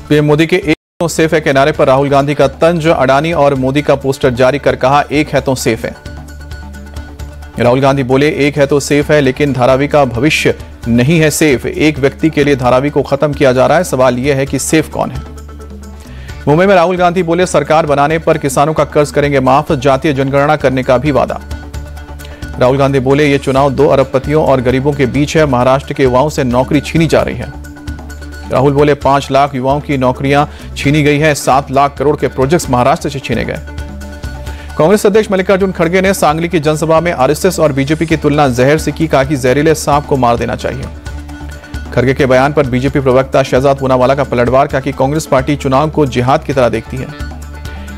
PM Modi के एक तो सेफ है के नारे पर राहुल गांधी का तंज, अडानी और मोदी का पोस्टर जारी कर कहा एक है तो सेफ है। राहुल गांधी बोले एक है तो सेफ है, लेकिन धारावी का भविष्य नहीं है सेफ। एक व्यक्ति के लिए धारावी को खत्म किया जा रहा है, सवाल यह है कि सेफ कौन है। मुंबई में राहुल गांधी बोले सरकार बनाने पर किसानों का कर्ज करेंगे माफ, जातीय जनगणना करने का भी वादा। राहुल गांधी बोले ये चुनाव 2 अरबपतियों और गरीबों के बीच है, महाराष्ट्र के युवाओं से नौकरी छीनी जा रही है। राहुल बोले 5 लाख युवाओं की नौकरियां छीनी गई है, 7 लाख करोड़ के प्रोजेक्ट्स महाराष्ट्र से छीने गए। कांग्रेस अध्यक्ष मल्लिकार्जुन खड़गे ने सांगली की जनसभा में आरएसएस और बीजेपी की तुलना जहर से की, कहा कि जहरीले सांप को मार देना चाहिए। खड़गे के बयान पर बीजेपी प्रवक्ता शहजाद पूनावाला का पलटवार, कहा कि कांग्रेस पार्टी चुनाव को जिहाद की तरह देखती है।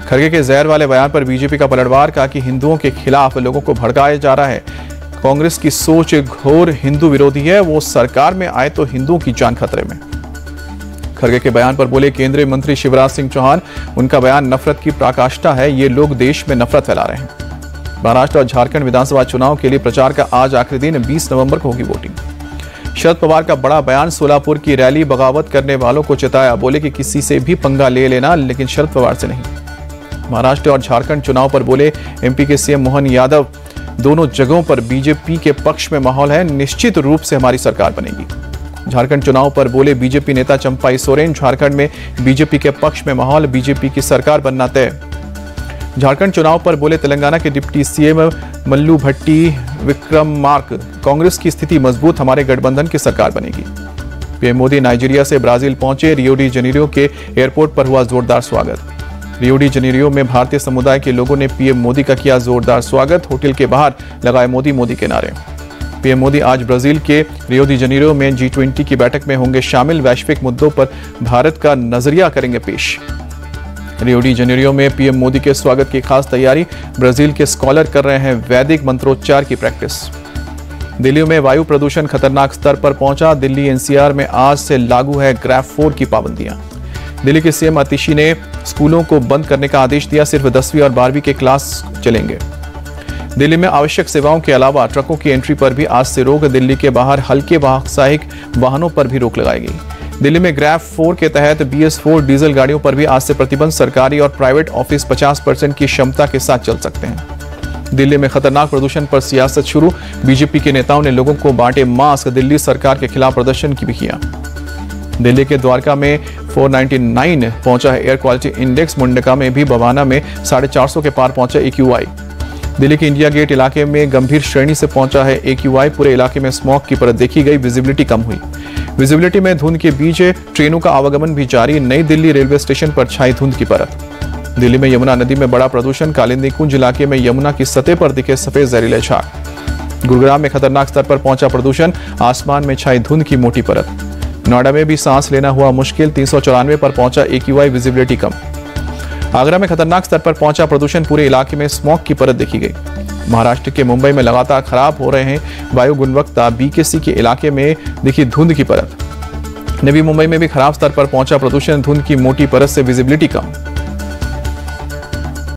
खड़गे के जहर वाले बयान पर बीजेपी का पलटवार, कहा कि हिंदुओं के खिलाफ लोगों को भड़काया जा रहा है। कांग्रेस की सोच घोर हिंदू विरोधी है, वो सरकार में आए तो हिंदुओं की जान खतरे में। खड़गे के बयान पर बोले केंद्रीय मंत्री शिवराज सिंह चौहान, उनका बयान नफरत की पराकाष्ठा है, ये लोग देश में नफरत फैला रहे हैं। महाराष्ट्र और झारखंड विधानसभा चुनाव के लिए प्रचार का आज आखिरी दिन, 20 नवंबर को होगी वोटिंग। शरद पवार का बड़ा बयान, सोलापुर की रैली, बगावत करने वालों को चेताया, बोले कि किसी से भी पंगा ले लेना, लेकिन शरद पवार से नहीं। महाराष्ट्र और झारखंड चुनाव पर बोले एमपी के सीएम मोहन यादव, दोनों जगहों पर बीजेपी के पक्ष में माहौल है, निश्चित रूप से हमारी सरकार बनेगी। झारखंड चुनाव पर बोले बीजेपी नेता चंपाई सोरेन, झारखंड में बीजेपी के पक्ष में माहौल, बीजेपी की सरकार बनना तय। झारखंड चुनाव पर बोले तेलंगाना के डिप्टी सीएम मल्लू भट्टी विक्रमार्क, कांग्रेस की स्थिति मजबूत, हमारे गठबंधन की सरकार बनेगी। पीएम मोदी नाइजीरिया से ब्राजील पहुंचे, रियो डी जेनेरियो के एयरपोर्ट पर हुआ जोरदार स्वागत। रियो डी जेनेरियो में भारतीय समुदाय के लोगों ने पीएम मोदी का किया जोरदार स्वागत, होटल के बाहर लगाए मोदी मोदी के नारे। पीएम मोदी आज ब्राजील के रियो डी जेनेरियो में G20 की बैठक में होंगे शामिल, वैश्विक मुद्दों पर भारत का नजरिया करेंगे पेश। रियो डी जेनेरियो में पीएम मोदी के स्वागत की खास तैयारी, ब्राजील के स्कॉलर कर रहे हैं वैदिक मंत्रोच्चार की प्रैक्टिस। दिल्ली में वायु प्रदूषण खतरनाक स्तर पर पहुंचा, दिल्ली एनसीआर में आज से लागू है ग्रेड 4 की पाबंदियां। दिल्ली के सीएम आतिशी ने स्कूलों को बंद करने का आदेश दिया, सिर्फ 10वीं और 12वीं के क्लास चलेंगे। दिल्ली में आवश्यक सेवाओं के अलावा ट्रकों की एंट्री पर भी आज से रोक, दिल्ली के बाहर हल्के व्यावसायिक वाहनों पर भी रोक लगाई गई। दिल्ली में ग्रेड 4 के तहत BS4 डीजल गाड़ियों पर भी आज से प्रतिबंध, सरकारी और प्राइवेट ऑफिस 50% की क्षमता के साथ चल सकते हैं। दिल्ली में खतरनाक प्रदूषण पर सियासत शुरू, बीजेपी के नेताओं ने लोगों को बांटे मास्क, दिल्ली सरकार के खिलाफ प्रदर्शन भी किया। दिल्ली के द्वारका में 499 पहुंचा है एयर क्वालिटी इंडेक्स, मुंडका में भी, बवाना में 450 के पार पहुंचा AQI। दिल्ली के इंडिया गेट इलाके में गंभीर श्रेणी से पहुंचा है AQI, पूरे इलाके में स्मॉग की परत देखी गई, विजिबिलिटी कम हुई। विजिबिलिटी में धुंध के बीच ट्रेनों का आवागमन भी जारी, नई दिल्ली रेलवे स्टेशन पर छाई धुंध की परत। दिल्ली में यमुना नदी में बड़ा प्रदूषण, कालिंदी कुंज इलाके में यमुना की सतह पर दिखे सफेद जहरीले झाग। गुरुग्राम में खतरनाक स्तर पर पहुंचा प्रदूषण, आसमान में छाई धुंध की मोटी परत। नोएडा में भी सांस लेना हुआ मुश्किल, 394 पर पहुंचा AQI, विजिबिलिटी कम। आगरा में खतरनाक स्तर पर पहुंचा प्रदूषण, पूरे इलाके में स्मॉग की परत देखी गई। महाराष्ट्र के मुंबई में लगातार खराब हो रहे हैं वायु गुणवत्ता, BKC के इलाके में दिखी धुंध की परत। नवी मुंबई में भी खराब स्तर पर पहुंचा प्रदूषण, धुंध की मोटी परत से विजिबिलिटी कम।